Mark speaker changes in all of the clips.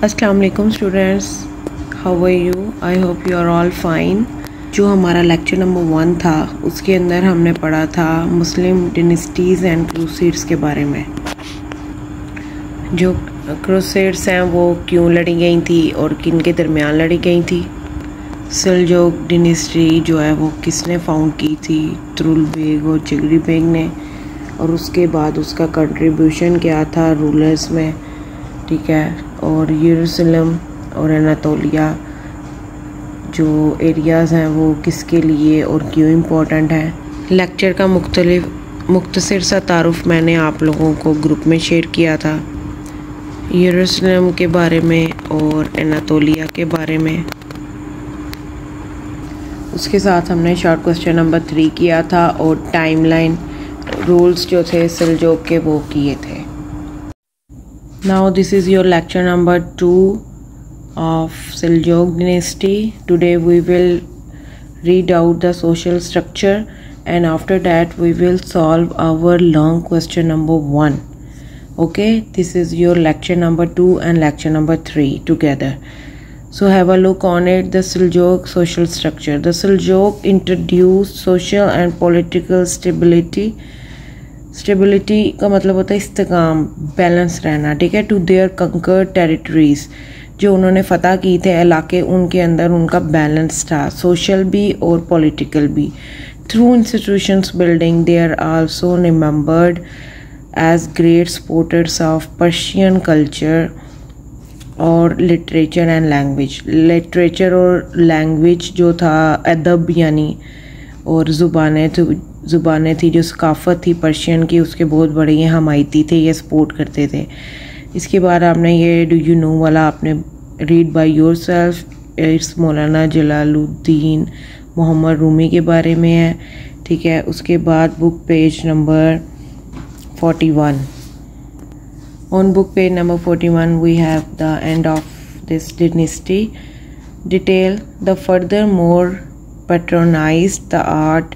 Speaker 1: अस्सलाम वालेकुम students, how are you? I hope you are all fine. जो हमारा लेक्चर नंबर 1 था उसके अंदर हमने पढ़ा था मुस्लिम डिनेस्टीज़ एंड क्रूसेड्स के बारे में। जो क्रूसेड्स हैं वो क्यों लड़ी गई थी और किन के दरमियान लड़ी गई थी। सेल्जूक डिनेस्टी जो है वो किसने फाउंड की थी? तुगलक बेग और जिगरी बेग ने। और उसके बाद उसका कंट्रीब्यूशन क्या था रूलर्स में, ठीक है। और यरूशलेम और अनातोलिया जो एरियाज़ हैं वो किसके लिए और क्यों इम्पोर्टेंट हैं। लेक्चर का मुख्तसर सा तारुफ मैंने आप लोगों को ग्रुप में शेयर किया था यरूशलेम के बारे में और अनातोलिया के बारे में। उसके साथ हमने शॉर्ट क्वेश्चन नंबर 3 किया था और टाइमलाइन रूल्स जो थे सेल्जूक के वो किए थे। Now this is your lecture number 2 of Seljuk dynasty. Today we will read out the social structure and after that we will solve our long question number 1. Okay, this is your lecture number 2 and lecture number 3 together. So have a look on it. The Seljuk social structure. The Seljuk introduced social and political stability का मतलब होता है इस्तेकाम, balance रहना, ठीक है। To their conquered territories, जो उन्होंने फ़तह की थे इलाके, उनके अंदर उनका बैलेंस था, सोशल भी और पॉलिटिकल भी। Through institutions building they are also remembered as great supporters of Persian culture और लिटरेचर एंड लैंग्वेज। लिटरेचर और लैंग्वेज जो था अदब यानी और ज़ुबानें थी, जो सकाफ़त थी पर्शियन की, उसके बहुत बड़े ये हमायती थे, ये सपोर्ट करते थे। इसके बाद आपने ये डू यू नो वाला आपने read by your self. It's मौलाना जलालुद्दीन मोहम्मद रूमी के बारे में है, ठीक है। उसके बाद book page number 41। On book page number 41 we have the end of this dynasty detail. The furthermore patronized the art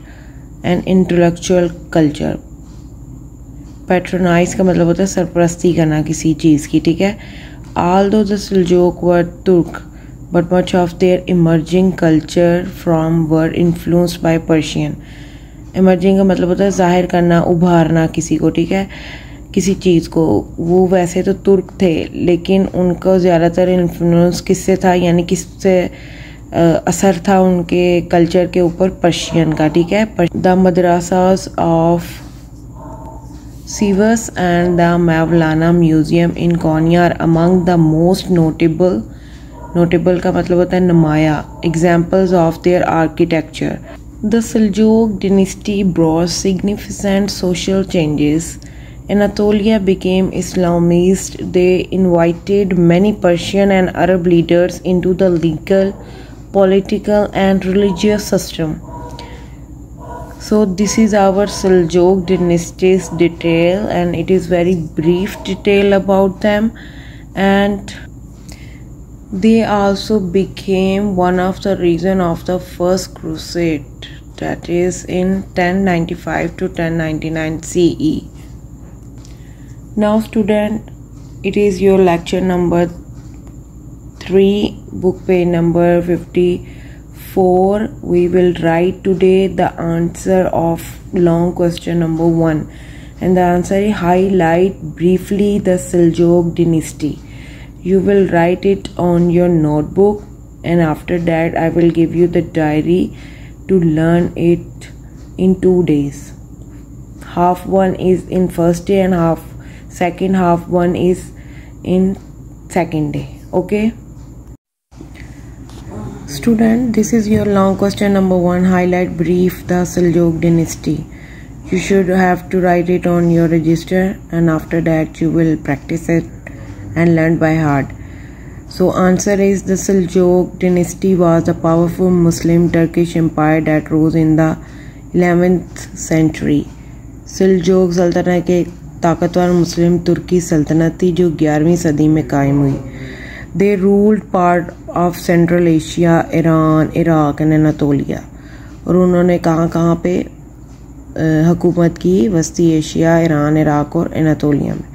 Speaker 1: and intellectual culture. Patronize का मतलब होता है सरपरस्ती करना किसी चीज़ की, ठीक है। Although the Seljuk were Turk, but much of their emerging culture from were influenced by Persian. Emerging का मतलब होता है जाहिर करना, उभारना किसी को, ठीक है, किसी चीज़ को। वो वैसे तो तुर्क थे लेकिन उनका ज़्यादातर इन्फ्लुएंस किससे था, यानी किससे असर था उनके कल्चर के ऊपर? पर्शियन का, ठीक है। The madrasas of Sivas and the Mevlana museum in Konya are among the most notable का मतलब होता है नुमाया examples of their architecture. The Seljuk dynasty brought significant social changes. Anatolia became Islamized. They invited many Persian and Arab leaders into the legal, political and religious system. So this is our Seljuk dynasty's detail and it is very brief detail about them, and they also became one of the reason of the first crusade, that is in 1095 to 1099 CE. Now student, it is your lecture number 3, book page number 54. We will write today the answer of long question number 1 and the answer is highlight briefly the Seljuk dynasty. You will write it on your notebook and after that I will give you the diary to learn it in 2 days. Half one is in first day and second half one is in second day. Okay student, this is your long question number 1. Highlight brief the Seljuk dynasty. You should have to write it on your register and after that you will practice it and learn by heart. So answer is the Seljuk dynasty was a powerful Muslim Turkish empire that rose in the 11th century. Seljuk सल्तनत के ताकतवर मुस्लिम तुर्की सल्तनत थी जो 11वीं सदी में कायम हुई। They ruled part of Central Asia, Iran, Iraq and Anatolia. और उन्होंने कहाँ पे हुकूमत की? वस्ती एशिया, ईरान, इराक और अनातोलिया में।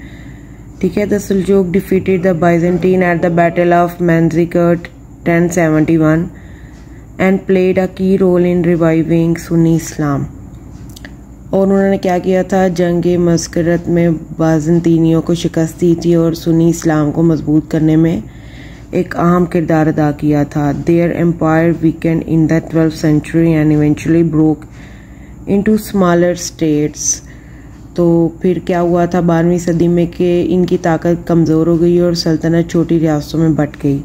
Speaker 1: ठीक है। The Seljuk defeated the Byzantine at the battle of Manzikert 1071 and played a key role in reviving Sunni Islam. और उन्होंने क्या किया था, जंग मस्करत में बाइजेंटीनियों को शिकस्त दी थी और सुन्नी इस्लाम को मजबूत करने में एक अहम किरदार अदा किया था। Their empire weakened in the 12th century and eventually broke into smaller states. तो फिर क्या हुआ था 12वीं सदी में कि इनकी ताकत कमज़ोर हो गई और सल्तनत छोटी रियासतों में बट गई।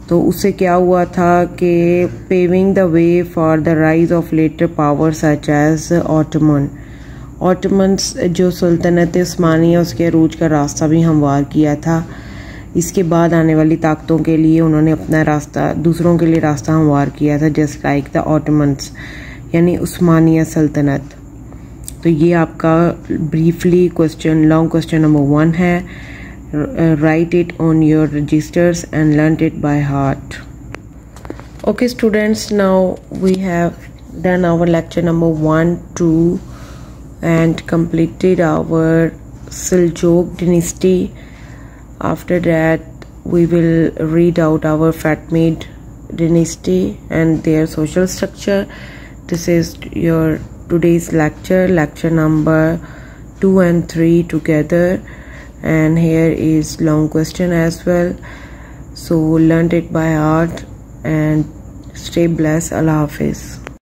Speaker 1: तो उससे क्या हुआ था कि paving the way for the rise of later power such as Ottomans जो सल्तनत उस्मानी है उसके अरूज का रास्ता भी हमवार किया था। इसके बाद आने वाली ताकतों के लिए उन्होंने अपना रास्ता, दूसरों के लिए रास्ता हमवार किया था, जस्ट लाइक द ऑटमन्स यानी उस्मानिया सल्तनत। तो ये आपका briefly question, long question number 1 है। Write it on your registers and learn it by heart. Okay students, now we have done our lecture number 1, 2 and completed our Seljuk dynasty. After that we will read out our Fatimid dynasty and their social structure. This is your today's lecture number 2 and 3 together, and here is long question as well. So learn it by heart and stay blessed. Allah Hafiz.